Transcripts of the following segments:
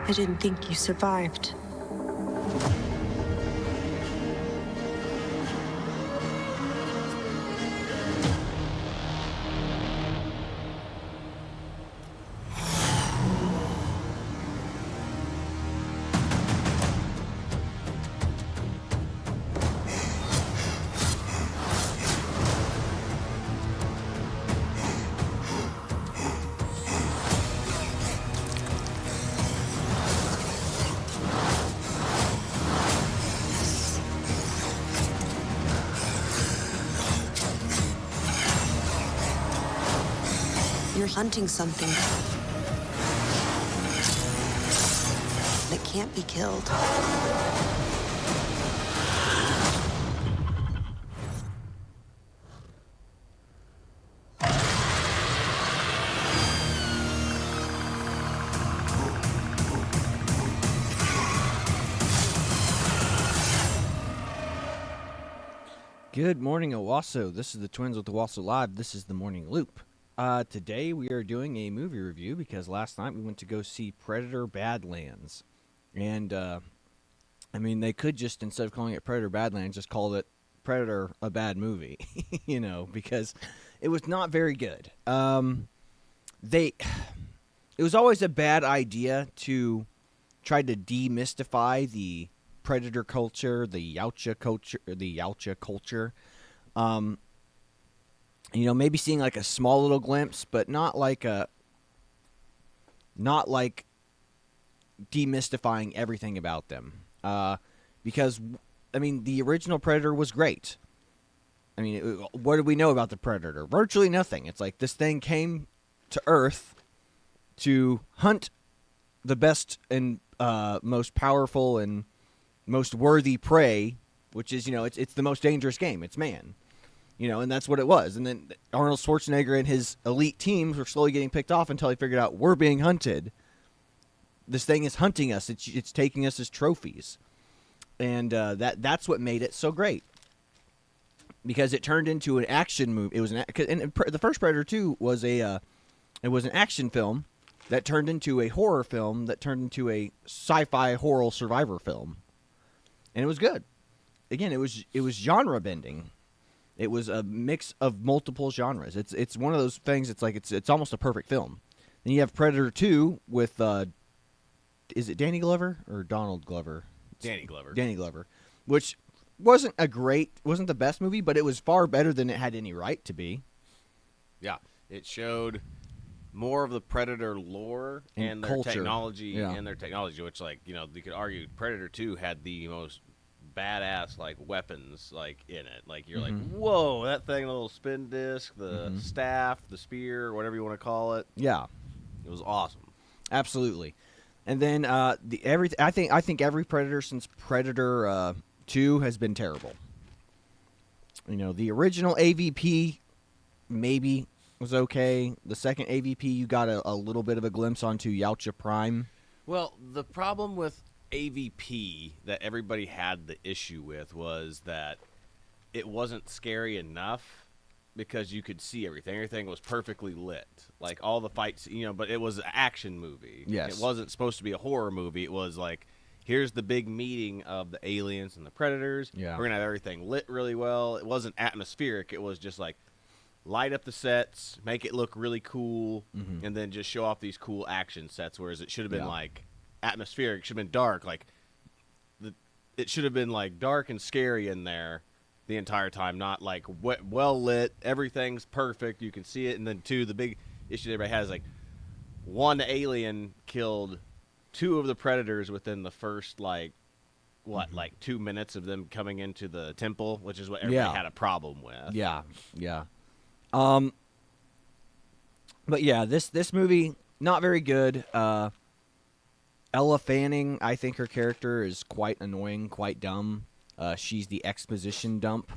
I didn't think you survived. You're hunting something that can't be killed. Good morning, Owasso. This is the Twins with Owasso Live. This is the Morning Loop. Today we are doing a movie review because last night we went to go see Predator Badlands. And, they could just, instead of calling it Predator Badlands, just call it Predator a Bad Movie, because it was not very good. It was always a bad idea to try to demystify the Predator culture, the Yautja culture. Maybe seeing like a small little glimpse, but not like demystifying everything about them. Because the original Predator was great. What do we know about the Predator? Virtually nothing. It's like this thing came to Earth to hunt the best and most powerful and most worthy prey, which is, it's the most dangerous game. It's man. And that's what it was. And then Arnold Schwarzenegger and his elite teams were slowly getting picked off until he figured out we're being hunted. This thing is hunting us. It's taking us as trophies. And that's what made it so great. Because it turned into an action movie. It was the first Predator 2 was it was an action film that turned into a horror film that turned into a sci-fi horror survivor film. And it was good. Again, it was genre bending. It was a mix of multiple genres. It's one of those things. It's like it's almost a perfect film. Then you have Predator 2 with is it Danny Glover or Donald Glover? Danny Glover. Danny Glover, which wasn't the best movie, but it was far better than it had any right to be. Yeah, it showed more of the Predator lore and their culture. technology, which, you could argue Predator 2 had the most badass weapons in it. You're like, whoa, that thing, the little spin disc, the staff, the spear, whatever you want to call it. Yeah, it was awesome. Absolutely. And then I think every Predator since Predator 2 has been terrible. The original AVP maybe was okay. The second AVP, you got a little bit of a glimpse onto Yautja Prime. Well, the problem with AVP that everybody had the issue with was that it wasn't scary enough because you could see everything. Everything was perfectly lit. Like all the fights, but it was an action movie. Yes. It wasn't supposed to be a horror movie. It was like, here's the big meeting of the aliens and the Predators. Yeah. We're going to have everything lit really well. It wasn't atmospheric. It was just like, light up the sets, make it look really cool, and then just show off these cool action sets, whereas it should have been atmospheric. It should have been dark. It should have been dark and scary in there the entire time, not well lit. Everything's perfect. You can see it. And then two, the big issue that everybody has one alien killed two of the Predators within the first 2 minutes of them coming into the temple, which is what everybody had a problem with. Yeah. But yeah, this movie not very good. Ella Fanning, I think her character is quite annoying, quite dumb. She's the exposition dump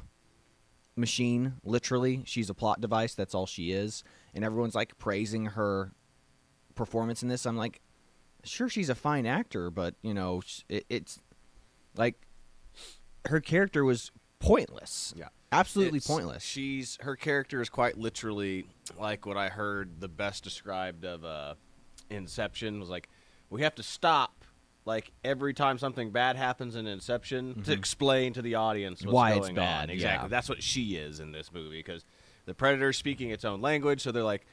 machine, literally. She's a plot device. That's all she is. And everyone's praising her performance in this. I'm like, sure, she's a fine actor, but it's like her character was pointless. Yeah. Absolutely pointless. Her character is quite literally like what I heard the best described of Inception was we have to stop like every time something bad happens in Inception to explain to the audience what's Why going it's bad, on. Exactly. yeah. That's what she is in this movie because the Predator's speaking its own language, so they're like,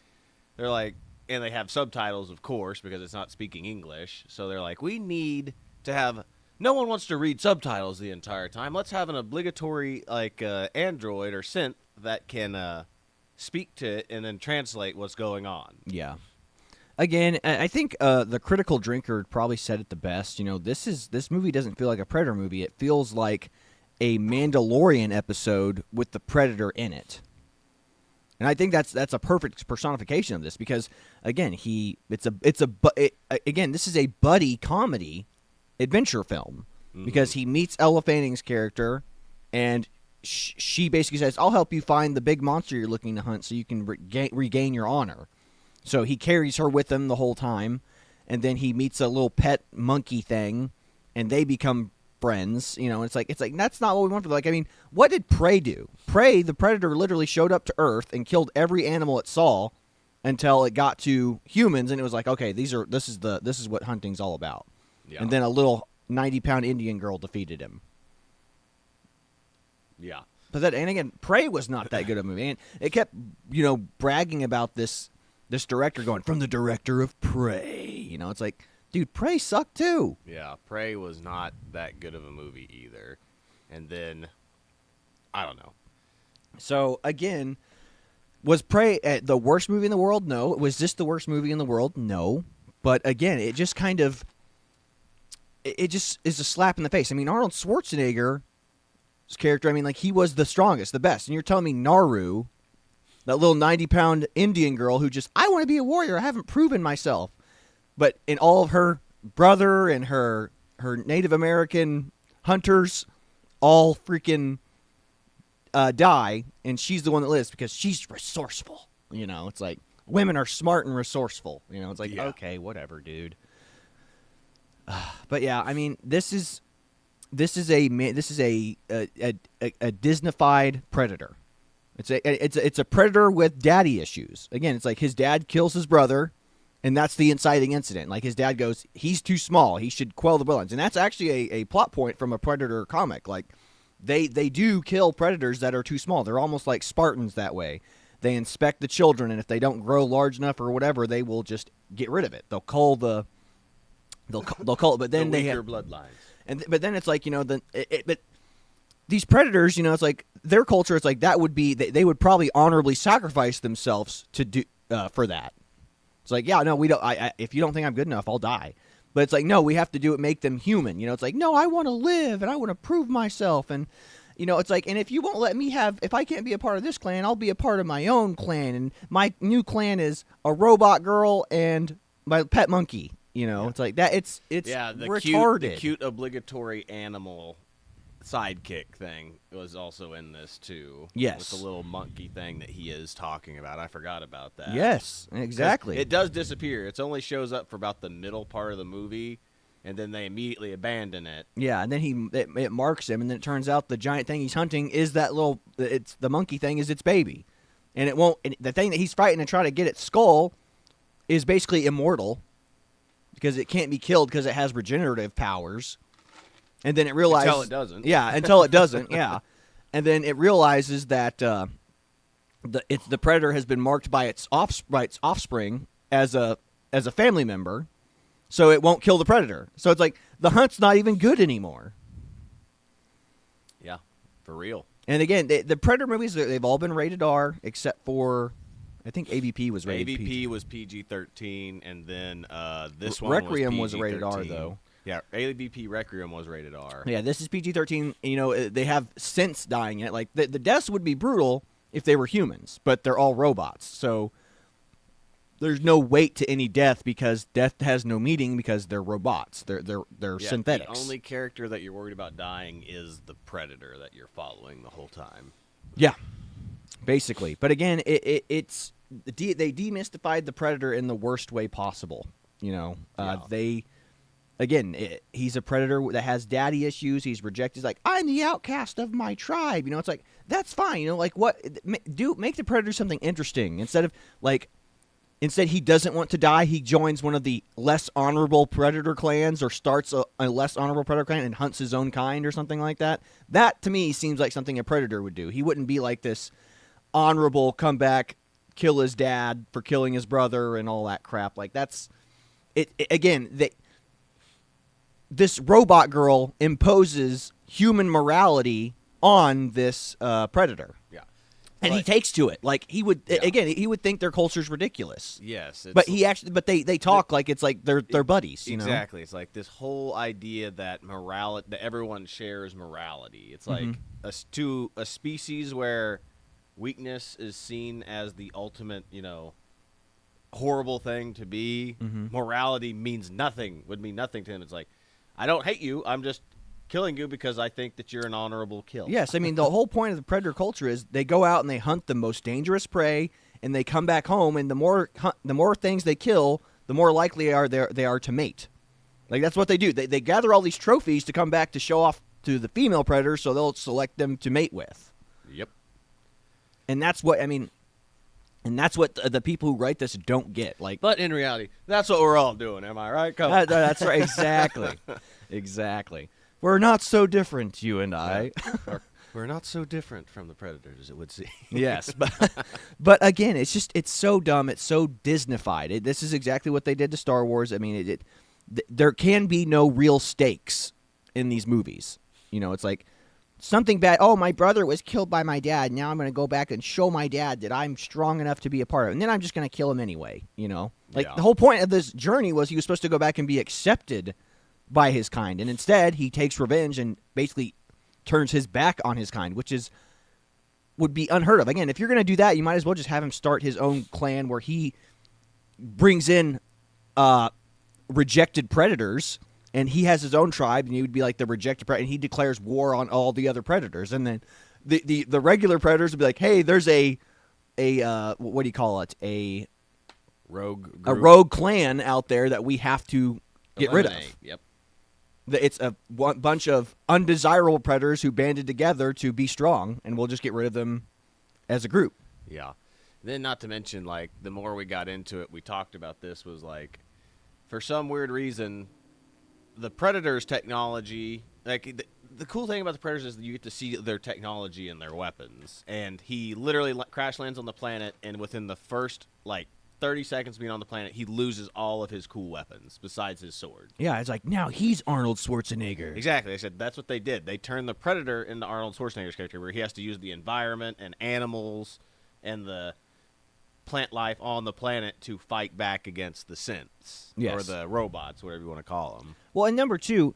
and they have subtitles, of course, because it's not speaking English. So they're like, we need to have. No one wants to read subtitles the entire time. Let's have an obligatory like android or synth that can speak to it and then translate what's going on. Yeah. Again, I think the critical drinker probably said it the best. You know, this movie doesn't feel like a Predator movie. It feels like a Mandalorian episode with the Predator in it. And I think that's a perfect personification of this because again, this is a buddy comedy adventure film because he meets Ella Fanning's character and she basically says, "I'll help you find the big monster you're looking to hunt so you can regain your honor." So he carries her with him the whole time, and then he meets a little pet monkey thing, and they become friends. You know, it's like that's not what we want. Like, I mean, what did Prey do? Prey, the Predator, literally showed up to Earth and killed every animal it saw until it got to humans, and it was like, okay, this is what hunting's all about. Yeah. And then a little 90-pound Indian girl defeated him. Yeah. But and again, Prey was not that good of a movie, and it kept bragging about this director going from the director of Prey. You know, it's like, dude, Prey sucked too. Yeah, Prey was not that good of a movie either. And then, I don't know. So, again, was Prey the worst movie in the world? No. Was this the worst movie in the world? No. But, again, it just kind of, it just is a slap in the face. I mean, Arnold Schwarzenegger's character, I mean, like, he was the strongest, the best. And you're telling me Naru, that little 90-pound Indian girl who just, I want to be a warrior. I haven't proven myself. But in all of her brother and her Native American hunters all freaking die, and she's the one that lives because she's resourceful. You know, it's like women are smart and resourceful. You know, it's like, okay, whatever, dude. But yeah, I mean, this is a Disneyfied Predator. It's a Predator with daddy issues. Again, it's like his dad kills his brother, and that's the inciting incident. Like his dad goes, he's too small. He should quell the Badlands. And that's actually a plot point from a Predator comic. Like they do kill predators that are too small. They're almost like Spartans that way. They inspect the children, and if they don't grow large enough or whatever, they will just get rid of it. They'll cull it, but then they have bloodlines. But then it's like, but these predators, it's like their culture. It's like that would be they would probably honorably sacrifice themselves to do for that. It's like, yeah, no, we don't. If you don't think I'm good enough, I'll die. But it's like, no, we have to do it, make them human. It's like, no, I want to live and I want to prove myself. And it's like, and if you won't let me if I can't be a part of this clan, I'll be a part of my own clan. And my new clan is a robot girl and my pet monkey. It's like that. It's retarded. The cute obligatory animal sidekick thing was also in this too. Yes, with the little monkey thing that he is talking about. I forgot about that. Yes, exactly. It does disappear. It only shows up for about the middle part of the movie, and then they immediately abandon it. Yeah, and then it marks him, and then it turns out the giant thing he's hunting is that little. It's the monkey thing is its baby, and it won't. And the thing that he's fighting to try to get its skull is basically immortal because it can't be killed because it has regenerative powers. And then it realizes until it doesn't. Yeah, until it doesn't. Yeah, and then it realizes that the predator has been marked by its offspring as a family member, so it won't kill the predator. So it's like the hunt's not even good anymore. Yeah, for real. And again, the Predator movies, they've all been rated R except for, I think AVP was rated AVP was PG-13, and then this one Requiem was rated R though. Yeah, AVP Requiem was rated R. Yeah, this is PG-13. They have sense dying in it. Like the deaths would be brutal if they were humans, but they're all robots. So there's no weight to any death because death has no meaning because they're robots. They're synthetics. The only character that you're worried about dying is the predator that you're following the whole time. Yeah, basically. But again, they demystified the predator in the worst way possible. Again, he's a predator that has daddy issues. He's rejected. He's like, I'm the outcast of my tribe. It's like, that's fine. Like, what? Make the predator something interesting instead of like Instead, he doesn't want to die. He joins one of the less honorable predator clans or starts a less honorable predator clan and hunts his own kind or something like that. That, to me, seems like something a predator would do. He wouldn't be like this honorable, come back, kill his dad for killing his brother and all that crap. Like, that's... This robot girl imposes human morality on this predator. Yeah. And he takes to it. Like, he would he would think their culture's ridiculous. Yes. But they talk like it's like they're buddies, you know? Exactly. It's like this whole idea that morality, that everyone shares morality. It's like to a species where weakness is seen as the ultimate, horrible thing to be. Morality would mean nothing to him. It's like, I don't hate you. I'm just killing you because I think that you're an honorable kill. Yes, I mean, the whole point of the predator culture is they go out and they hunt the most dangerous prey, and they come back home, and the more things they kill, the more likely they are to mate. Like, that's what they do. They gather all these trophies to come back to show off to the female predators, so they'll select them to mate with. Yep. And that's what, the people who write this don't get. Like, but in reality, that's what we're all doing. Am I right? Come on. That's right. Exactly. Exactly. We're not so different, you and I. We're not so different from the predators, it would seem. Yes, but again, it's so dumb. It's so Disneyfied. This is exactly what they did to Star Wars. I mean, there can be no real stakes in these movies. It's like something bad. Oh, my brother was killed by my dad. Now I'm going to go back and show my dad that I'm strong enough to be a part of it. And then I'm just going to kill him anyway. The whole point of this journey was he was supposed to go back and be accepted by his kind, and instead he takes revenge and basically turns his back on his kind, which would be unheard of. Again, if you're going to do that, you might as well just have him start his own clan where he brings in rejected predators, and he has his own tribe, and he would be like the rejected predator, and he declares war on all the other predators, and then the regular predators would be like, hey, there's a what do you call it, a rogue clan out there that we have to get rid of. Yep. It's a bunch of undesirable predators who banded together to be strong, and we'll just get rid of them as a group. Yeah. Then not to mention, like, the more we got into it, we talked about this, was like, for some weird reason, the Predators' technology, like, the cool thing about the Predators is that you get to see their technology and their weapons. And he literally crash lands on the planet, and within the first, 30 seconds being on the planet, he loses all of his cool weapons besides his sword. Yeah, it's like, now he's Arnold Schwarzenegger. Exactly. I said that's what they did. They turned the Predator into Arnold Schwarzenegger's character, where he has to use the environment and animals and the plant life on the planet to fight back against the synths. Yes. Or the robots, whatever you want to call them. Well, and number two,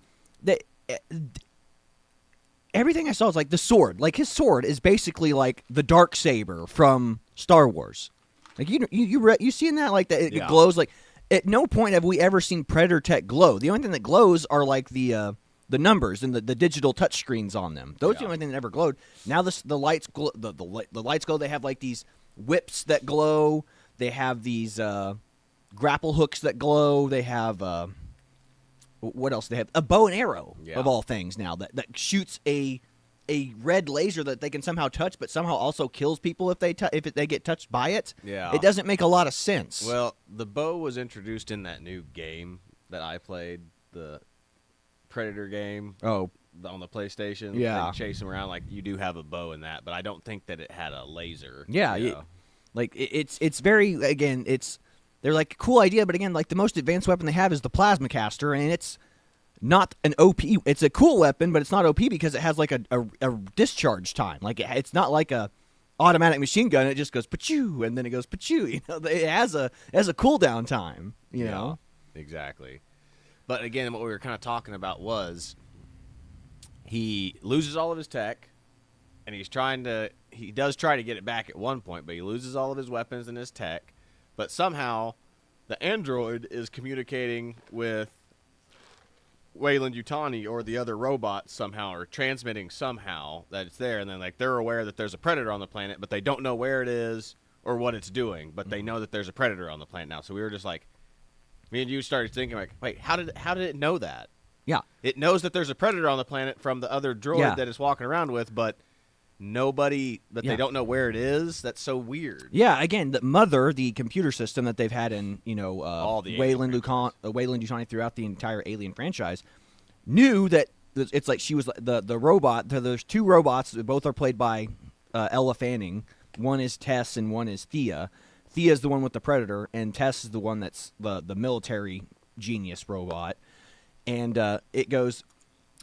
everything I saw is like the sword. Like, his sword is basically like the Darksaber from Star Wars. Like, you seen that? Like, that it glows. Like, at no point have we ever seen Predator tech glow. The only thing that glows are like the numbers and the digital touch screens on them. Those are the only thing that ever glowed. Now the lights glow. The lights glow. They have like these whips that glow. They have these grapple hooks that glow. They have what else? They have a bow and arrow of all things now that shoots a red laser that they can somehow touch, but somehow also kills people if they get touched by it. Yeah, it doesn't make a lot of sense. Well, the bow was introduced in that new game that I played, the Predator game. Oh, on the PlayStation. Yeah, you chase them around. Like, you do have a bow in that, but I don't think that it had a laser. Yeah, it's very, again, they're like a cool idea, but again, like, the most advanced weapon they have is the plasma caster, and it's not an OP. It's a cool weapon, but it's not OP because it has like a discharge time. Like, it's not like a automatic machine gun. It just goes pa-choo, and then it goes pa-choo. It has a cooldown time. You know, exactly. But again, what we were kind of talking about was he loses all of his tech, and he does try to get it back at one point, but he loses all of his weapons and his tech. But somehow, the android is communicating with Wayland Yutani or the other robots somehow, or transmitting somehow that it's there, and then they're aware that there's a predator on the planet, but they don't know where it is or what it's doing, but they know that there's a predator on the planet now. So we were just like, me and you started thinking, like, wait, how did it know that? Yeah, it knows that there's a predator on the planet from the other droid that it's walking around with, but nobody that Yeah. they don't know where it is. That's so weird. Yeah, again, the Mother, the computer system that they've had in, All the Wayland Alien Yutani throughout the entire Alien franchise, knew that it's like she was the robot. There's two robots. Both are played by Ella Fanning. One is Tess and one is Thea. Thea is the one with the Predator, and Tess is the one that's the military genius robot. And it goes,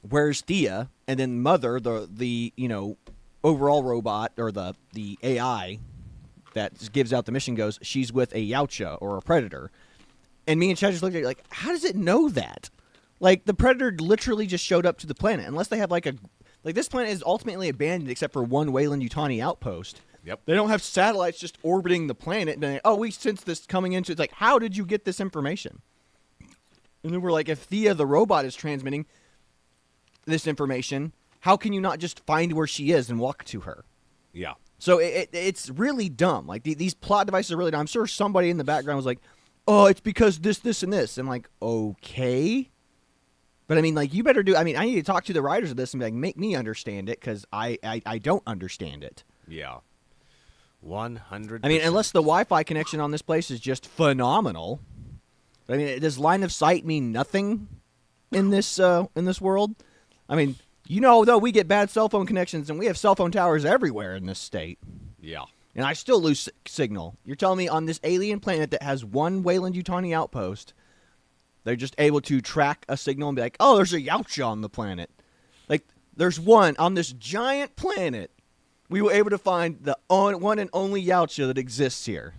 "Where's Thea?" And then Mother, the overall robot or the AI that gives out the mission, goes, "She's with a Yautja or a Predator." And me and Chad just looked at it like, how does it know that? Like, the Predator literally just showed up to the planet. Unless they have this planet is ultimately abandoned except for one Wayland Yutani outpost. Yep. They don't have satellites just orbiting the planet. And we sense this coming into. It's like, how did you get this information? And then we're like, if Thea the robot is transmitting this information, how can you not just find where she is and walk to her? Yeah. So it's really dumb. Like, these plot devices are really dumb. I'm sure somebody in the background was like, "Oh, it's because this, and this." I'm like, okay. But, I mean, like, you better do... I mean, I need to talk to the writers of this and be like, make me understand it, because I don't understand it. Yeah. 100%. I mean, unless the Wi-Fi connection on this place is just phenomenal. I mean, does line of sight mean nothing in this world? I mean, though, we get bad cell phone connections, and we have cell phone towers everywhere in this state. Yeah. And I still lose signal. You're telling me on this alien planet that has one Wayland Yutani outpost, they're just able to track a signal and be like, "Oh, there's a Yautja on the planet." Like, there's one on this giant planet. We were able to find the one and only Yautja that exists here.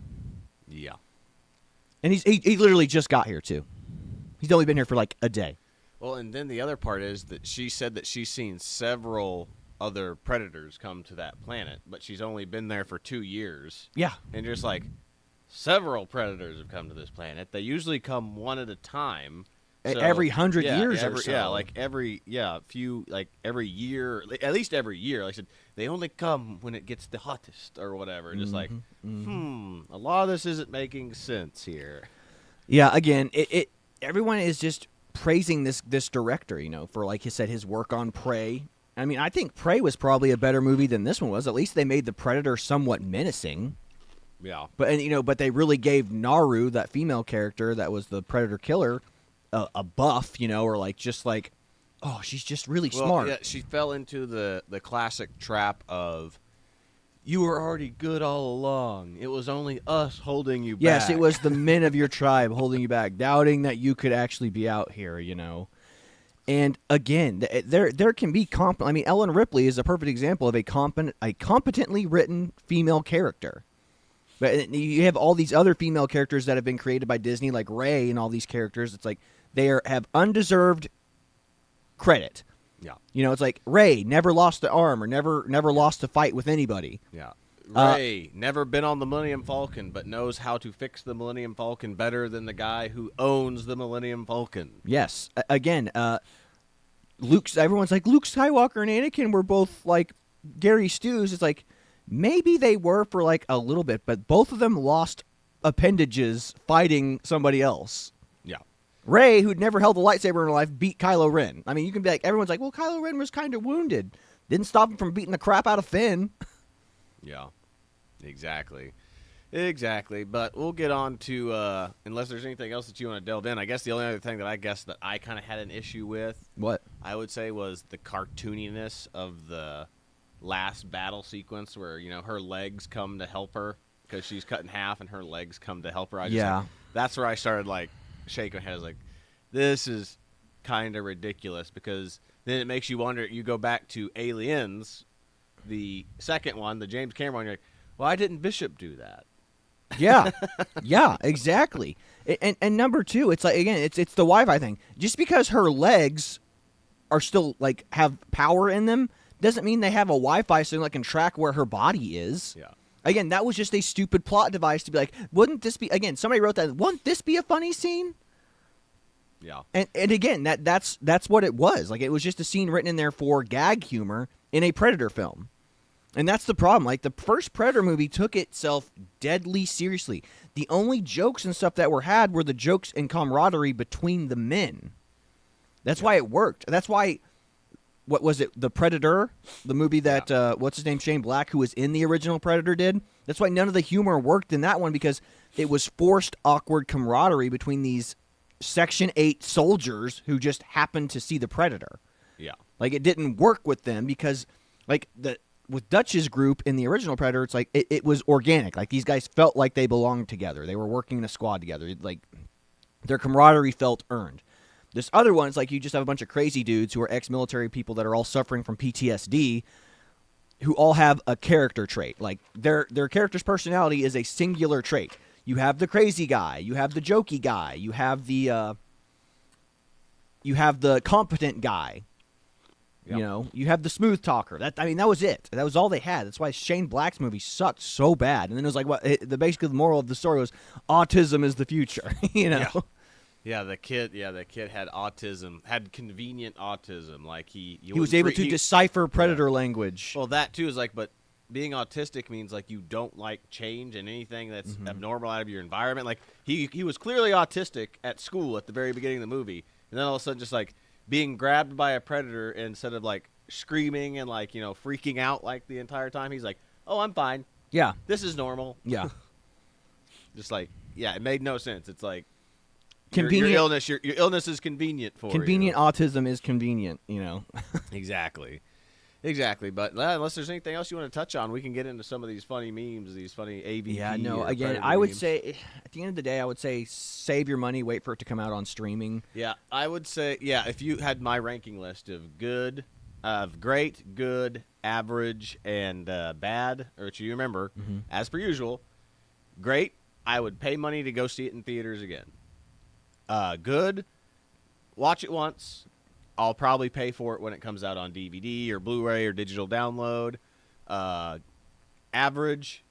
Yeah. And he literally just got here, too. He's only been here for, like, a day. Well, and then the other part is that she said that she's seen several other predators come to that planet, but she's only been there for 2 years. Yeah. And just like, several predators have come to this planet. They usually come one at a time. So, Every 100 years or so. Yeah, every year, at least every year. Like I said, they only come when it gets the hottest or whatever. Just like, a lot of this isn't making sense here. Yeah, again, everyone is just praising this director, for, like you said, his work on Prey. I mean, I think Prey was probably a better movie than this one was. At least they made the Predator somewhat menacing. Yeah. But they really gave Naru, that female character that was the Predator killer, a buff, or like just like, oh, she's just really smart. Yeah, she fell into the classic trap of, you were already good all along. It was only us holding you back. Yes, it was the men of your tribe holding you back, doubting that you could actually be out here, And again, there can be I mean, Ellen Ripley is a perfect example of a competently written female character. But you have all these other female characters that have been created by Disney, like Rey and all these characters. It's like they have undeserved credit. Yeah. It's like Rey never lost an arm or never lost a fight with anybody. Yeah. Rey, never been on the Millennium Falcon, but knows how to fix the Millennium Falcon better than the guy who owns the Millennium Falcon. Yes. Again, everyone's like, Luke Skywalker and Anakin were both like Gary Stews. It's like, maybe they were for like a little bit, but both of them lost appendages fighting somebody else. Yeah. Rey, who'd never held a lightsaber in her life, beat Kylo Ren. I mean, you can be like, everyone's like, well, Kylo Ren was kind of wounded. Didn't stop him from beating the crap out of Finn. Yeah, exactly. But we'll get on to, unless there's anything else that you want to delve in, I guess the only other thing that I kind of had an issue with, What? I would say, was the cartooniness of the last battle sequence where, her legs come to help her because she's cut in half and her legs come to help her. That's where I started, like, shaking my head. I was like, this is kind of ridiculous, because then it makes you wonder. You go back to Aliens, the second one, the James Cameron one, you're like, why didn't Bishop do that? Yeah. Yeah, exactly. And number two, it's like, again, it's the Wi-Fi thing. Just because her legs are still, like, have power in them doesn't mean they have a Wi-Fi signal that can track where her body is. Yeah. Again, that was just a stupid plot device to be like, wouldn't this be, again, somebody wrote that, wouldn't this be a funny scene? Yeah. And again, that's what it was. Like, it was just a scene written in there for gag humor in a Predator film. And that's the problem. Like, the first Predator movie took itself deadly seriously. The only jokes and stuff that were had were the jokes and camaraderie between the men. That's why it worked. That's why what was it? The Predator, the movie that what's his name, Shane Black, who was in the original Predator, did. That's why none of the humor worked in that one, because it was forced, awkward camaraderie between these Section 8 soldiers who just happened to see the Predator. Yeah. Like, it didn't work with them because, like, with Dutch's group in the original Predator, it's like it was organic. Like, these guys felt like they belonged together. They were working in a squad together. Like, their camaraderie felt earned. This other one, it's like you just have a bunch of crazy dudes who are ex-military people that are all suffering from PTSD, who all have a character trait. Like, their character's personality is a singular trait. You have the crazy guy. You have the jokey guy. You have the competent guy. Yep. You know, you have the smooth talker. That was it. That was all they had. That's why Shane Black's movie sucked so bad. And then it was like, basically the moral of the story was autism is the future. You know. Yeah. Yeah, the kid had autism, had convenient autism. Like he was able to decipher predator language. Well, that too is like, but being autistic means like you don't like change and anything that's abnormal out of your environment. Like he was clearly autistic at school at the very beginning of the movie, and then all of a sudden just like being grabbed by a predator, instead of like screaming and like, you know, freaking out like the entire time, he's like, "Oh, I'm fine. Yeah, This is normal." yeah. Just like, yeah, it made no sense. It's like Convenient your illness is convenient for convenient you. autism is convenient. You know. Exactly. But unless there's anything else you want to touch on, we can get into some of these funny memes, these funny AVP. Yeah, no. Again, Predator I would memes. say at the end of the day, I would say save your money, wait for it to come out on streaming. Yeah, I would say, yeah, if you had my ranking list of great, good, average, and bad, or which you remember, as per usual, great, I would pay money to go see it in theaters again. Good, watch it once. I'll probably pay for it when it comes out on DVD or Blu-ray or digital download. Average,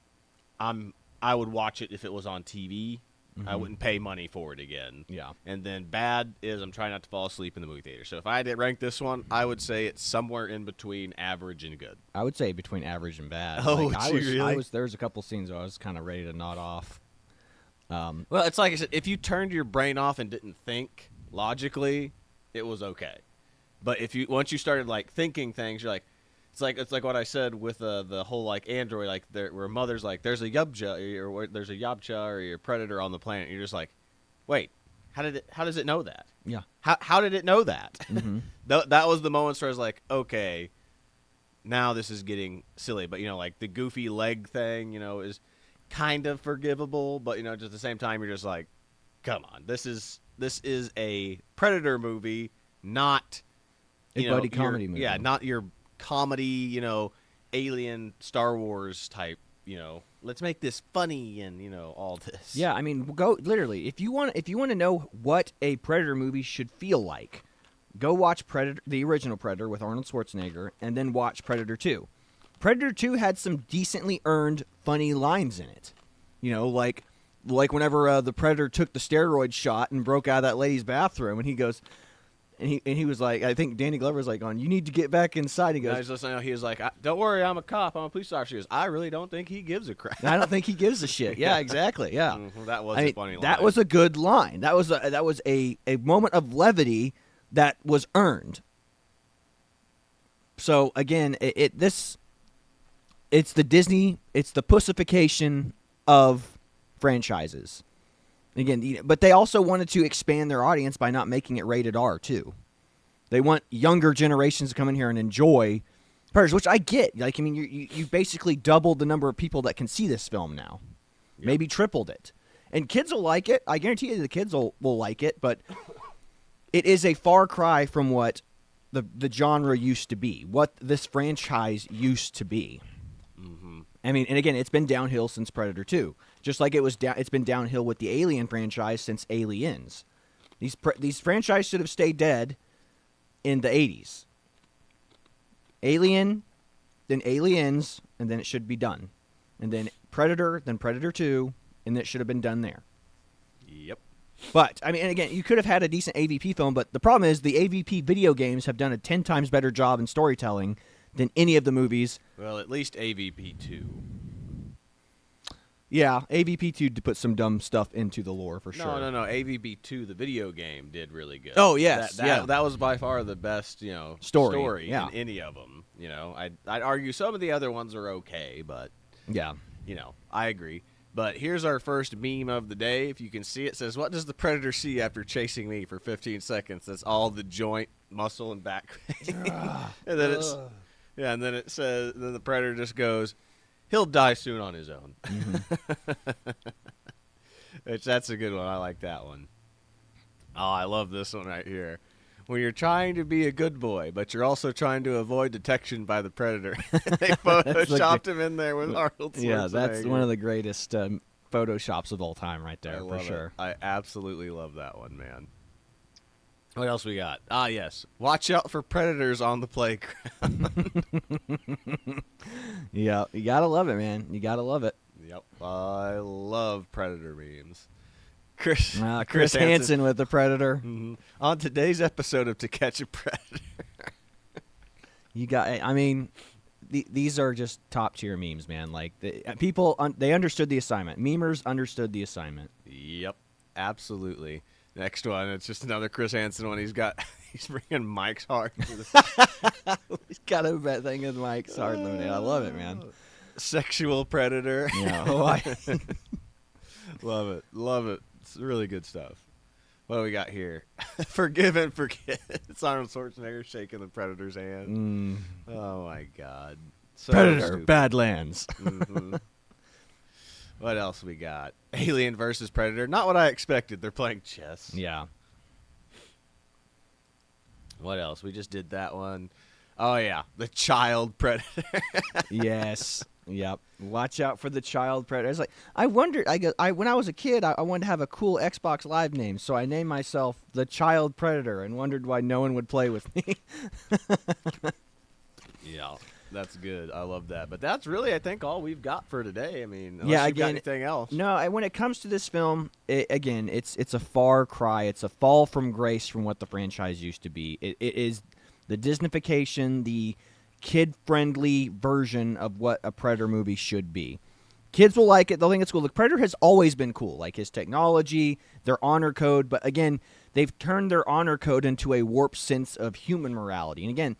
I would watch it if it was on TV. I wouldn't pay money for it again. Yeah. And then bad is I'm trying not to fall asleep in the movie theater. So if I had to rank this one, I would say it's somewhere in between average and good. I would say between average and bad. Oh, like, would I you was, really? There was a couple scenes where I was kind of ready to nod off. Well, it's like I said, if you turned your brain off and didn't think logically, it was okay. But once you started like thinking things, you're like, it's like what I said with the whole like Android, like where mother's like, there's a Yabcha or there's a Yabcha or a predator on the planet. And you're just like, wait, how does it know that? Yeah. How did it know that? Mm-hmm. That was the moments where I was like, okay, now this is getting silly. But you know, like the goofy leg thing, you know, is kind of forgivable. But you know, just at the same time, you're just like, come on, this is a Predator movie, not A buddy comedy movie. Yeah, not your comedy, you know, alien Star Wars type, you know. Let's make this funny and, you know, all this. Yeah, I mean, go literally. If you want to know what a Predator movie should feel like, go watch Predator, the original Predator with Arnold Schwarzenegger, and then watch Predator 2. Predator 2 had some decently earned funny lines in it. You know, like whenever the Predator took the steroid shot and broke out of that lady's bathroom, and he goes, and he was like, I think Danny Glover's like, you need to get back inside. He goes, I was listening, he was like, don't worry, I'm a cop, I'm a police officer. He goes, I really don't think he gives a crap. I don't think he gives a shit. Yeah, exactly. Yeah, That was a funny line. That was a good line. That was a moment of levity that was earned. So again, it's the Disney, it's the pussification of franchises. Again, but they also wanted to expand their audience by not making it rated R too. They want younger generations to come in here and enjoy Predators, which I get. Like, I mean, you basically doubled the number of people that can see this film now, maybe tripled it, and kids will like it. I guarantee you, the kids will like it. But it is a far cry from what the genre used to be, what this franchise used to be. I mean, and again, it's been downhill since Predator 2. Just like it's been downhill with the Alien franchise since Aliens. These franchises should have stayed dead in the 80s. Alien, then Aliens, and then it should be done. And then Predator, then Predator 2, and it should have been done there. Yep. But, I mean, and again, you could have had a decent AVP film, but the problem is the AVP video games have done a 10 times better job in storytelling than any of the movies. Well, at least AVP 2. Yeah, AVP2 to put some dumb stuff into the lore for sure. No. AVP2, the video game, did really good. Oh, yes, that was by far the best, story yeah. in any of them. I'd argue some of the other ones are okay, but Yeah. I agree. But here's our first meme of the day. If you can see it, says, "What does the predator see after chasing me for 15 seconds?" That's all the joint, muscle, and back. And then and then it says, then the predator just goes, "He'll die soon on his own." That's a good one. I like that one. Oh, I love this one right here. When you're trying to be a good boy, but you're also trying to avoid detection by the predator. They photoshopped him in there with Arnold Schwarzenegger. Yeah, that's one of the greatest photoshops of all time right there, I for love sure. it. I absolutely love that one, man. What else we got? Ah, yes. Watch out for predators on the playground. Yeah, you gotta love it, man. You gotta love it. Yep. I love predator memes. Chris Hansen with the Predator. Mm-hmm. On today's episode of To Catch a Predator. You got. I mean, these are just top tier memes, man. Like people, they understood the assignment. Memers understood the assignment. Yep, absolutely. Next one, it's just another Chris Hansen one. He's bringing Mike's Hard. He's got a bet thing with Mike's Hard Lemonade. I love it, man. Sexual predator. Yeah. Love it. It's really good stuff. What do we got here? Forgive and forget. It's Arnold Schwarzenegger shaking the predator's hand. Oh my God. So Predator, stupid. Badlands. Mm-hmm. What else we got? Alien versus Predator. Not what I expected. They're playing chess. Yeah. What else? We just did that one. Oh yeah, the child predator. Yes. Yep. Watch out for the child predator. It's like I wondered. When I was a kid, I wanted to have a cool Xbox Live name, so I named myself the Child Predator, and wondered why no one would play with me. Yeah, that's good. I love that. But that's really, I think, all we've got for today. I mean, unless yeah. you've got Again, anything else. No. When it comes to this film, it's a far cry. It's a fall from grace from what the franchise used to be. It is the Disneyfication, the kid-friendly version of what a Predator movie should be. Kids will like it. They'll think it's cool. The Predator has always been cool, like his technology, their honor code. But again, they've turned their honor code into a warped sense of human morality. And again,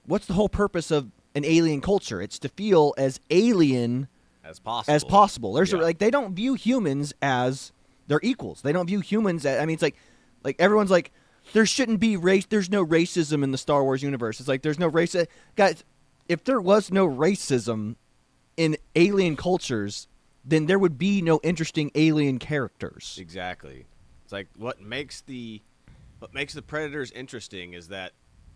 what's the whole purpose of an alien culture? It's to feel as alien as possible. There's like they don't view humans as their equals. They don't view humans as, I mean, it's like everyone's like, there shouldn't be race. There's no racism in the Star Wars universe. It's like there's no race. Guys, if there was no racism in alien cultures, then there would be no interesting alien characters. Exactly. It's like what makes the predators interesting is that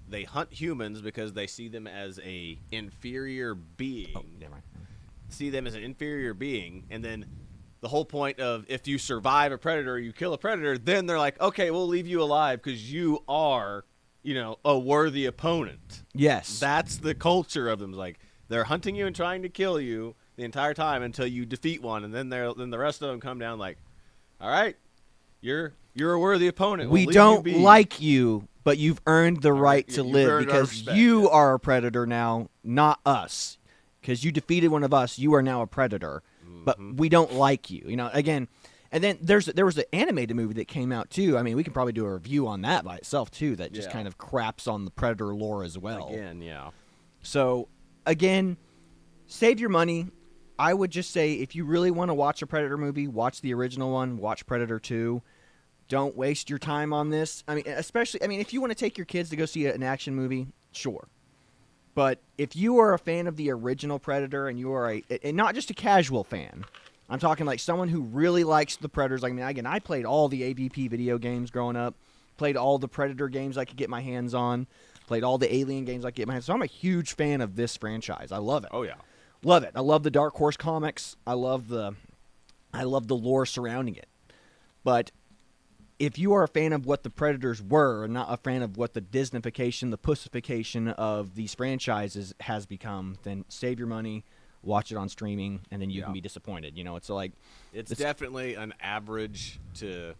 they hunt humans because they see them as a inferior being. Oh, never mind. See them as an inferior being, and then the whole point of if you survive a predator or you kill a predator, then they're like, okay, we'll leave you alive because you are, a worthy opponent. Yes. That's the culture of them. Like they're hunting you and trying to kill you the entire time until you defeat one, and then the rest of them come down like, all right, you're a worthy opponent. We don't like you, but you've earned the right to live because you are a predator now, not us. Because you defeated one of us, you are now a predator. But we don't like you. Again, and then there was an animated movie that came out too. I mean, we can probably do a review on that by itself too. That just kind of craps on the Predator lore as well. Again, yeah. So again, save your money. I would just say if you really want to watch a Predator movie, watch the original one. Watch Predator 2. Don't waste your time on this. I mean, especially if you want to take your kids to go see an action movie, sure. But if you are a fan of the original Predator and you are and not just a casual fan, I'm talking like someone who really likes the Predators. Like, I played all the AVP video games growing up, played all the Predator games I could get my hands on, played all the Alien games I could get my hands on. So I'm a huge fan of this franchise. I love it. Oh, yeah. Love it. I love the Dark Horse comics. I love the lore surrounding it. But if you are a fan of what the Predators were and not a fan of what the Disneyfication, the pussification of these franchises has become, then save your money, watch it on streaming, and then you can be disappointed. It's definitely an average to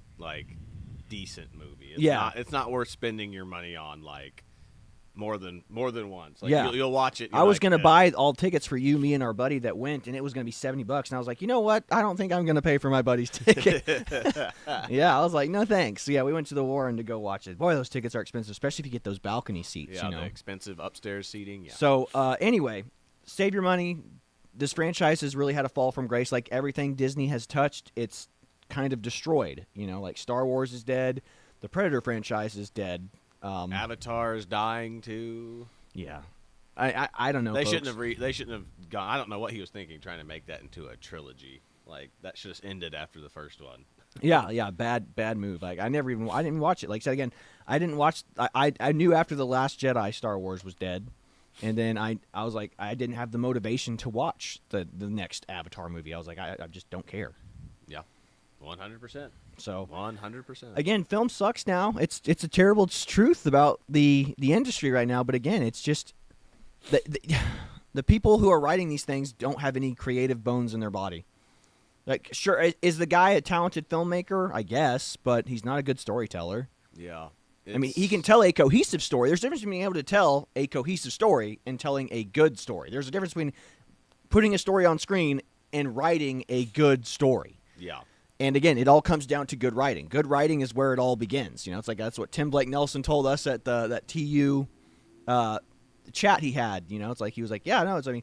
decent movie. It's not worth spending your money on more than once. Like, Yeah. you'll watch it. I was going to buy all tickets for you, me, and our buddy that went, and it was going to be $70. And I was like, you know what? I don't think I'm going to pay for my buddy's ticket. Yeah, I was like, no thanks. So, yeah, we went to the Warren to go watch it. Boy, those tickets are expensive, especially if you get those balcony seats. Yeah, you know? the expensive upstairs seating. Yeah. So, anyway, save your money. This franchise has really had a fall from grace. Like everything Disney has touched, it's kind of destroyed. You know, like Star Wars is dead. The Predator franchise is dead. Avatar's dying too. Yeah, I don't know. They folks. shouldn't have gone. I don't know what he was thinking, trying to make that into a trilogy. Like that should have ended after the first one. Yeah, bad move. Like I didn't even watch it. Like I said again, I didn't watch. I knew after the Last Jedi, Star Wars was dead, and then I was like, I didn't have the motivation to watch the next Avatar movie. I was like, I just don't care. Yeah, 100%. So 100%. Again, film sucks now. It's a terrible truth about the industry right now. But again, it's just the people who are writing these things don't have any creative bones in their body. Like, sure, is the guy a talented filmmaker? I guess, but he's not a good storyteller. Yeah. I mean, he can tell a cohesive story. There's a difference between being able to tell a cohesive story and telling a good story. There's a difference between putting a story on screen and writing a good story. Yeah. And again, it all comes down to good writing. Good writing is where it all begins. You know, it's like that's what Tim Blake Nelson told us at that TU chat he had. You know, it's like he was like, yeah, no, I mean,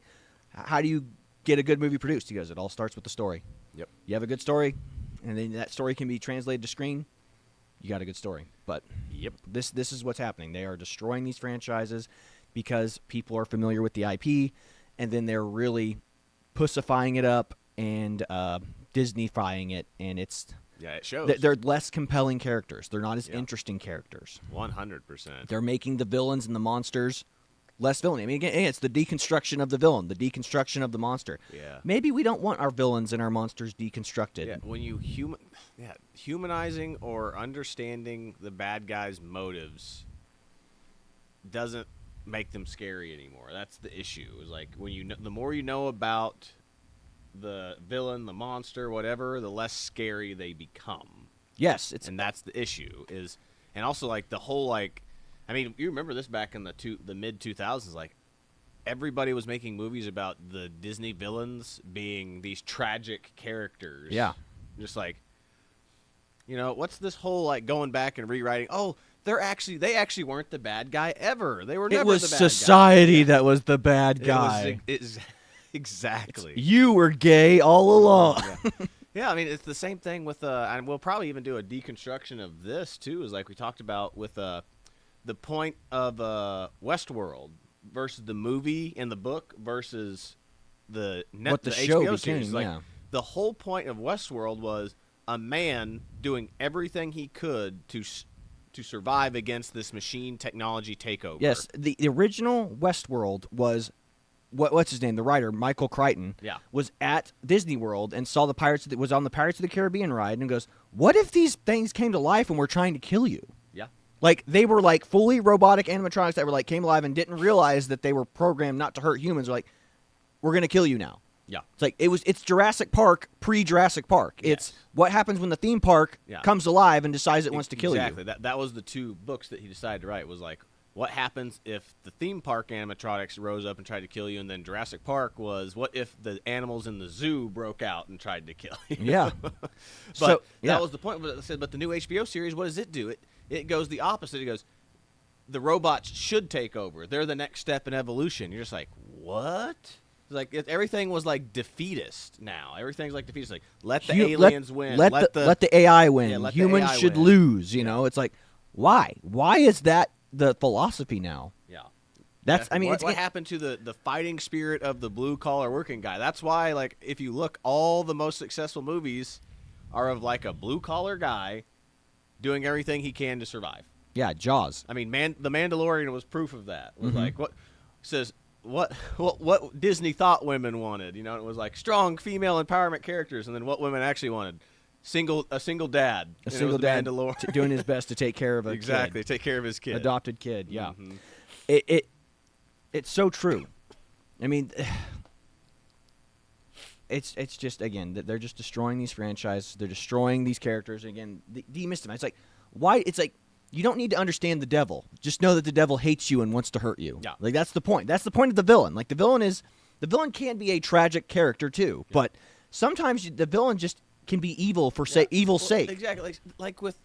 how do you get a good movie produced? He goes, it all starts with the story. Yep. You have a good story, and then that story can be translated to screen. You got a good story. But yep, this is what's happening. They are destroying these franchises because people are familiar with the IP, and then they're really pussifying it up and Disney-fying it, and it shows. They're less compelling characters. They're not as interesting characters. 100%. They're making the villains and the monsters less villainy. I mean, again, it's the deconstruction of the villain, the deconstruction of the monster. Yeah. Maybe we don't want our villains and our monsters deconstructed. Yeah, when you humanizing or understanding the bad guy's motives doesn't make them scary anymore. That's the issue. Is like when the more you know about the villain, the monster, whatever, the less scary they become. Yes, and that's the issue. And also like the whole like, I mean, you remember this back in the mid 2000s, like everybody was making movies about the Disney villains being these tragic characters. Yeah, just like, you know, what's this whole like going back and rewriting? Oh, they actually weren't the bad guy ever. They were never the bad guy. It was society that was the bad guy. Exactly. You were gay all along. Yeah, I mean, it's the same thing with and we'll probably even do a deconstruction of this too, is like we talked about with the point of Westworld versus the movie and the book versus the show HBO became, series. Like, yeah. the whole point of Westworld was a man doing everything he could to survive against this machine technology takeover. Yes, the original Westworld was what's his name? The writer Michael Crichton was at Disney World and saw was on the Pirates of the Caribbean ride and goes, "What if these things came to life and were trying to kill you?" Yeah. Like they were like fully robotic animatronics that were like came alive and didn't realize that they were programmed not to hurt humans. They're like, "We're going to kill you now." Yeah. It's like it's Jurassic Park pre-Jurassic Park. Yes. It's what happens when the theme park comes alive and decides it wants to kill you. Exactly. That was the two books that he decided to write, was like, what happens if the theme park animatronics rose up and tried to kill you, and then Jurassic Park was, what if the animals in the zoo broke out and tried to kill you? Yeah. But that was the point. But the new HBO series, what does it do? It goes the opposite. It goes, the robots should take over. They're the next step in evolution. You're just like, what? It's like everything was like defeatist now. Everything's like defeatist. Like, let the aliens win. Let the AI win. Yeah, Humans should lose. You know, it's like, why? Why is that the philosophy now? Yeah. That's, I mean, what happened to the fighting spirit of the blue collar working guy? That's why, like, if you look, all the most successful movies are of like a blue collar guy doing everything he can to survive. Yeah, Jaws. I mean, The Mandalorian was proof of that. It was like what Disney thought women wanted. You know, it was like strong female empowerment characters, and then what women actually wanted. A single dad. A single dad doing his best to take care of a kid. Take care of his kid. Adopted kid, yeah. Mm-hmm. It's so true. I mean, it's just, again, they're just destroying these franchises. They're destroying these characters. Again, demystifying. It's like, why? It's like, you don't need to understand the devil. Just know that the devil hates you and wants to hurt you. Yeah. Like, that's the point. That's the point of the villain. Like, the villain can be a tragic character too, but sometimes the villain just can be evil for evil's sake. Exactly. Like with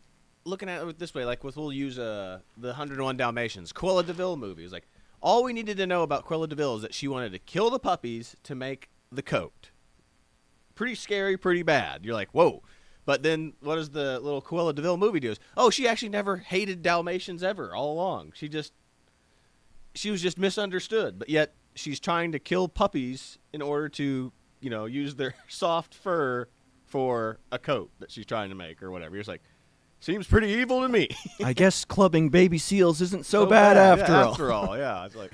looking at it this way, like we'll use the 101 Dalmatians, Cruella de Vil movie. It's like all we needed to know about Cruella de Vil is that she wanted to kill the puppies to make the coat. Pretty scary, pretty bad. You're like, whoa. But then what does the little Cruella de Vil movie do? Oh, she actually never hated Dalmatians ever all along. She was just misunderstood. But yet she's trying to kill puppies in order to, use their soft fur for a coat that she's trying to make or whatever. You're just like, seems pretty evil to me. I guess clubbing baby seals isn't so bad after all. After all, yeah. It's like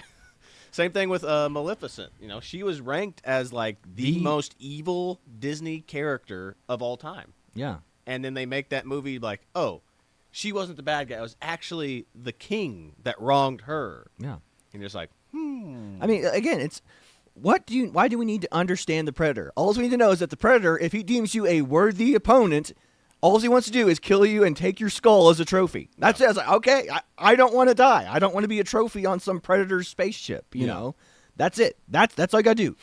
same thing with Maleficent. She was ranked as like the most evil Disney character of all time. Yeah. And then they make that movie like, oh, she wasn't the bad guy. It was actually the king that wronged her. Yeah. And you're just like, I mean, again, it's why do we need to understand the Predator? All we need to know is that the Predator, if he deems you a worthy opponent, all he wants to do is kill you and take your skull as a trophy. That's it. It's like, okay, I don't want to die. I don't want to be a trophy on some Predator's spaceship, you know? That's it. That's all you got to do.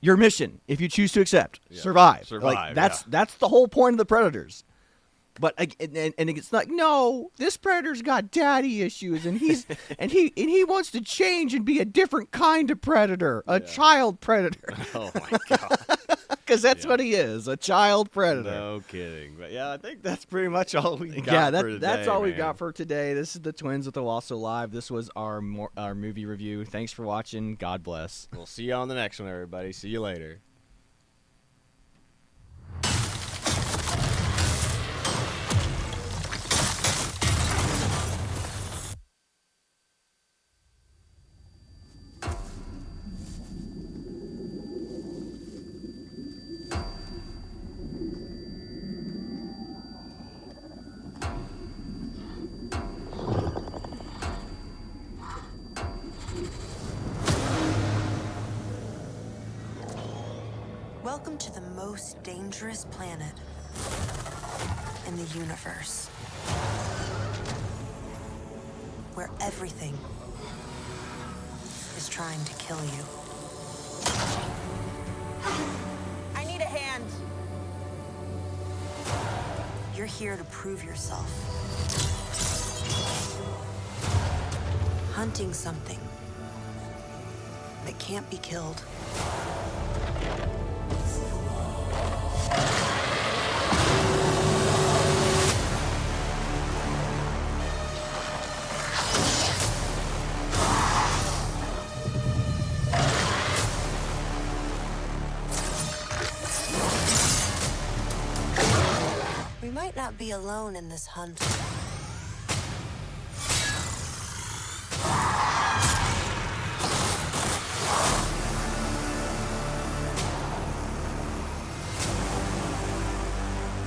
Your mission, if you choose to accept, survive. Like, that's the whole point of the Predators. But and it's like, no, this Predator's got daddy issues, and he wants to change and be a different kind of predator, a child predator. Oh my god, because that's what he is, a child predator. No kidding. But yeah, I think that's pretty much all we got. Yeah, for today, that's all we've man. got for today. This is the Twins with Owasso Live. This was our movie review. Thanks for watching. God bless. We'll see you on the next one, everybody. See you later. Welcome to the most dangerous planet in the universe, where everything is trying to kill you. I need a hand. You're here to prove yourself. Hunting something that can't be killed. We might not be alone in this hunt.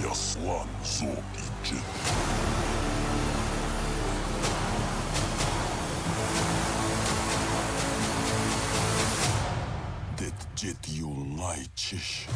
Yaslan zor için. Det jet yul ngay çiş.